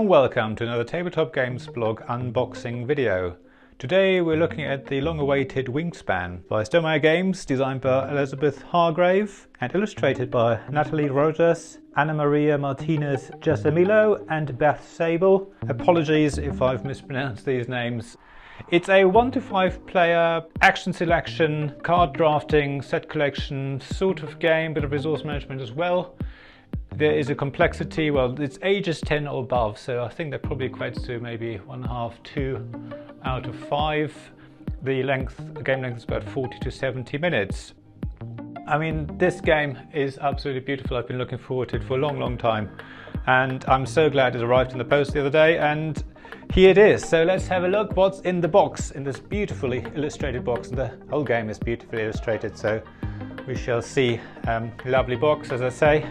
warm welcome to another Tabletop Games blog unboxing video. Today we're looking at the long-awaited Wingspan by Stonemaier Games, designed by Elizabeth Hargrave and illustrated by Natalia Rojas, Maria Martinez, Jaramillo and Beth Sobel. Apologies if I've mispronounced these names. It's a 1 to 5 player action selection, card drafting, set collection sort of game, bit of resource management as well. There is a complexity, well, it's ages 10 or above, so I think that probably equates to maybe 1.5, 2 out of 5. The game length is about 40 to 70 minutes. I mean, this game is absolutely beautiful. I've been looking forward to it for a long time, and I'm so glad it arrived in the post the other day, and here it is. So let's have a look what's in the box, in this beautifully illustrated box. The whole game is beautifully illustrated, so we shall see. Lovely box, as I say.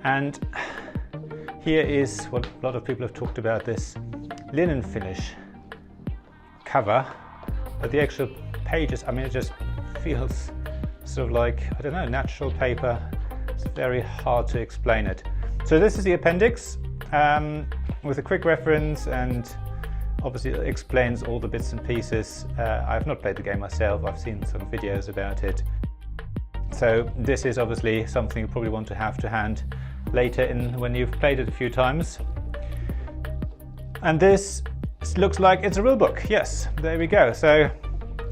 And here is what a lot of people have talked about, this linen finish cover, but the actual pages, I mean, it just feels sort of like, I don't know, natural paper. It's very hard to explain it. So this is the appendix with a quick reference, and obviously it explains all the bits and pieces. I've not played the game myself, I've seen some videos about it. So this is obviously something you probably want to have to hand later in when you've played it a few times. And this looks like it's a rule book. Yes, there we go. So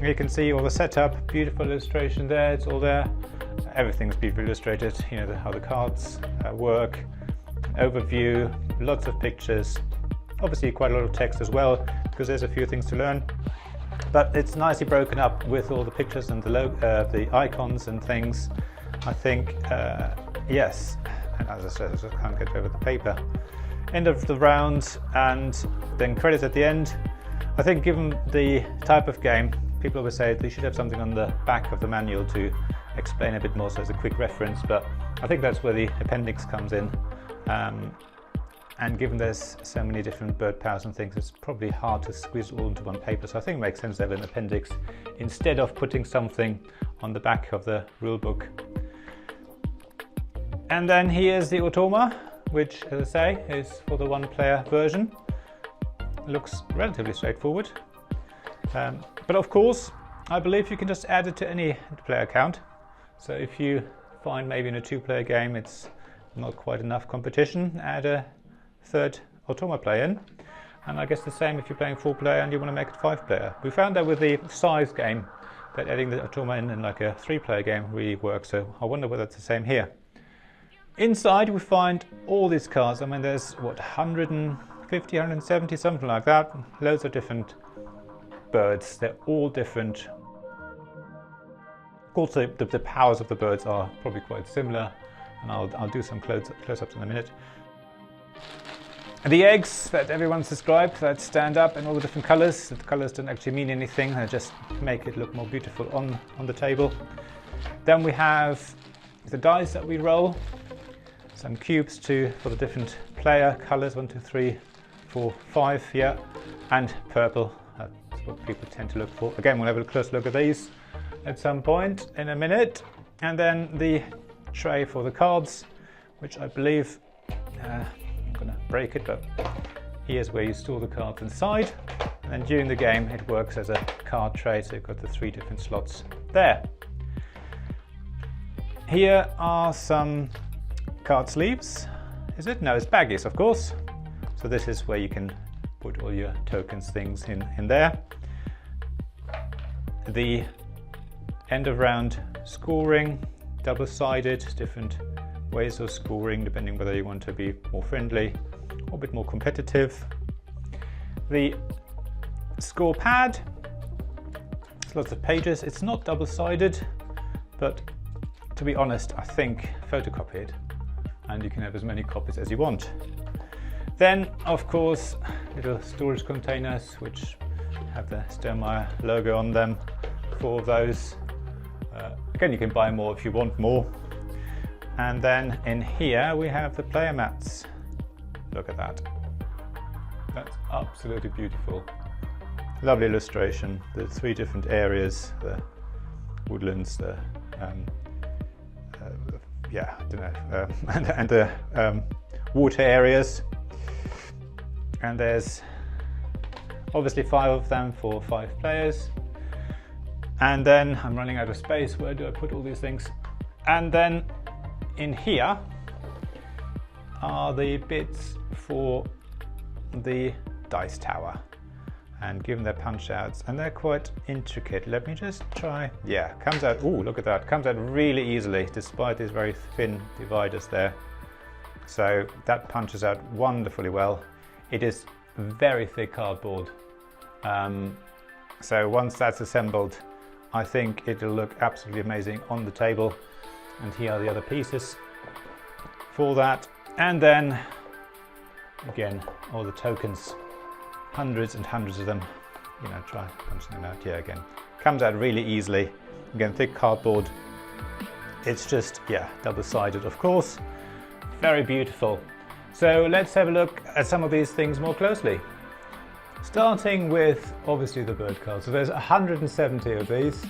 you can see all the setup, beautiful illustration there, it's all there. Everything's beautifully illustrated, you know, how the cards work, overview, lots of pictures, obviously quite a lot of text as well, because there's a few things to learn. But it's nicely broken up with all the pictures and the icons and things. I think, yes, and as I said, I just can't get over the paper. End of the round, and then credits at the end. I think given the type of game, people always say they should have something on the back of the manual to explain a bit more, so as a quick reference, but I think that's where the appendix comes in. And given there's so many different bird powers and things, it's probably hard to squeeze it all into one paper. So I think it makes sense to have an appendix instead of putting something on the back of the rulebook. And then here's the Automa, which, as I say, is for the one-player version. Looks relatively straightforward. But of course, I believe you can just add it to any player count. So if you find maybe in a 2-player game it's not quite enough competition, add a third Automa player in, and I guess the same if you're playing 4-player and you want to make it 5-player. We found that with the size game that adding the Automa in like a 3-player game really works, so I wonder whether it's the same here. Inside we find all these cards. I mean, there's what, 150, 170, something like that. Loads of different birds. They're all different. Also, the powers of the birds are probably quite similar, and I'll do some close-ups in a minute. The eggs that everyone's described, that stand up in all the different colours. The colours don't actually mean anything, they just make it look more beautiful on the table. Then we have the dice that we roll, some cubes for the different player colours, 1, 2, 3, 4, 5, yeah, and purple. That's what people tend to look for. Again, we'll have a close look at these at some point in a minute. And then the tray for the cards, which I believe, I'm going to break it, but here's where you store the cards inside. And then during the game it works as a card tray, so you've got the 3 different slots there. Here are some card sleeves. Is it? No, it's baggies, of course. So this is where you can put all your tokens, things in there. The end of round scoring, double-sided, different ways of scoring depending whether you want to be more friendly or a bit more competitive. The score pad, it's lots of pages. It's not double-sided, but to be honest, I think photocopy it, and you can have as many copies as you want. Then, of course, little storage containers which have the Stonemaier logo on them. 4 of those. Again, you can buy more if you want more. And then in here we have the player mats. Look at that. That's absolutely beautiful. Lovely illustration. The 3 different areas, the woodlands, the yeah, I don't know, and the water areas. And there's obviously 5 of them for 5 players. And then I'm running out of space. Where do I put all these things? And then in here are the bits for the dice tower, and given their punch outs, and they're quite intricate. Let me just try. Yeah, comes out. Oh, look at that. Comes out really easily despite these very thin dividers there. So that punches out wonderfully well. It is very thick cardboard. So once that's assembled, I think it'll look absolutely amazing on the table. And here are the other pieces for that. And then again, all the tokens, hundreds and hundreds of them. You know, try punching them out. Yeah, again, comes out really easily. Again, thick cardboard. It's just, yeah, double-sided, of course. Very beautiful. So let's have a look at some of these things more closely. Starting with obviously the bird cards. So there's 170 of these.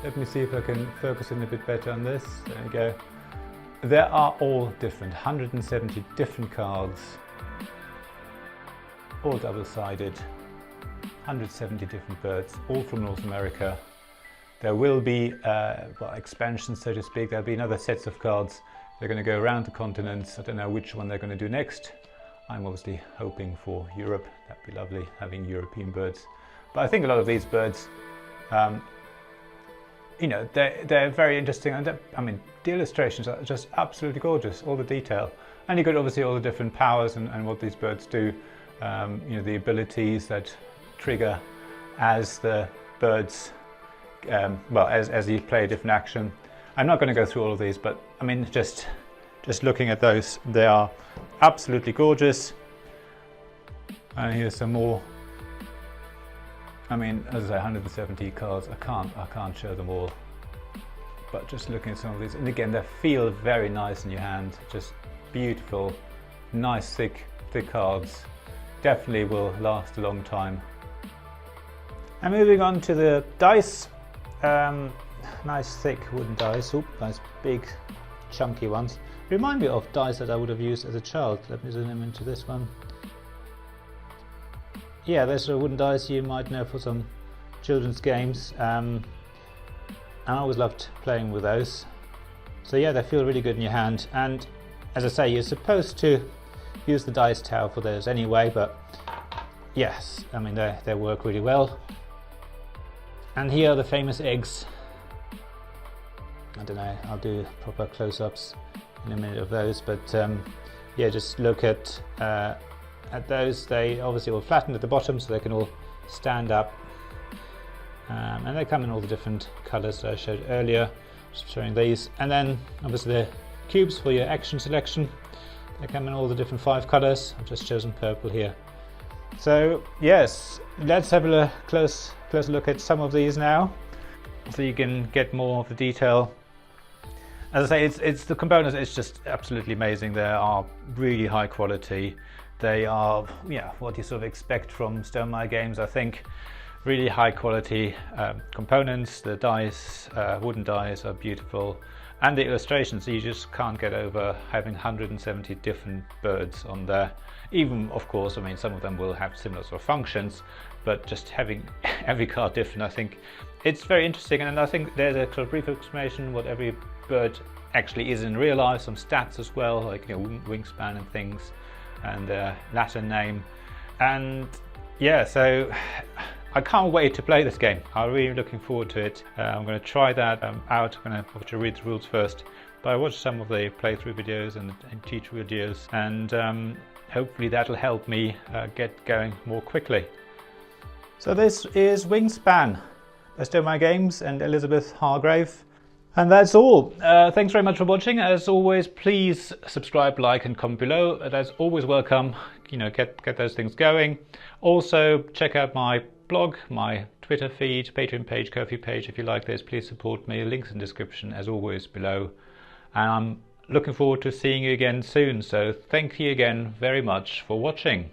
Let me see if I can focus in a bit better on this. There we go. There are all different, 170 different cards, all double-sided, 170 different birds, all from North America. There will be well, expansions, so to speak. There'll be another sets of cards. They're going to go around the continents. I don't know which one they're going to do next. I'm obviously hoping for Europe. That'd be lovely, having European birds. But I think a lot of these birds, you know, they're very interesting. And I mean, the illustrations are just absolutely gorgeous, all the detail. And you got obviously all the different powers and what these birds do. You know, the abilities that trigger as the birds, well, as you play a different action. I'm not going to go through all of these, but I mean, just looking at those, they are absolutely gorgeous. And here's some more. I mean, as I say, 170 cards. I can't show them all. But just looking at some of these, and again, they feel very nice in your hand. Just beautiful, nice, thick cards. Definitely will last a long time. And moving on to the dice. Nice thick wooden dice. Oop, nice big chunky ones. Remind me of dice that I would have used as a child. Let me zoom them into this one. Yeah, those are wooden dice you might know for some children's games. And I always loved playing with those. So yeah, they feel really good in your hand. And as I say, you're supposed to use the dice tower for those anyway, but yes, I mean, they work really well. And here are the famous eggs. I don't know, I'll do proper close-ups in a minute of those, but yeah, just look at those. They obviously all flattened at the bottom so they can all stand up, and they come in all the different colors that I showed earlier, just showing these. And then obviously the cubes for your action selection, they come in all the different 5 colors. I've just chosen purple here. So yes, let's have a close look at some of these now, so you can get more of the detail. As I say, it's the components. It's just absolutely amazing. They are really high quality. They are, yeah, what you sort of expect from Stonemaier games. I think really high quality components. The dice, wooden dice, are beautiful, and the illustrations. You just can't get over having 170 different birds on there. Even, of course, I mean, some of them will have similar sort of functions, but just having every card different, I think it's very interesting. And I think there's a sort of brief explanation what every bird actually is in real life, some stats as well, like, you know, wingspan and things, and Latin name. And yeah, so I can't wait to play this game. I'm really looking forward to it. I'm going to try that out. I'm going to have to read the rules first, but I watched some of the playthrough videos and teach videos, and hopefully that'll help me get going more quickly. So this is Wingspan by Stonemaier Games and Elizabeth Hargrave. And that's all. Thanks very much for watching. As always, please subscribe, like, and comment below. That's always welcome. You know, get those things going. Also, check out my blog, my Twitter feed, Patreon page, Ko-fi page. If you like this, please support me. Links in the description, as always, below. And I'm looking forward to seeing you again soon. So thank you again very much for watching.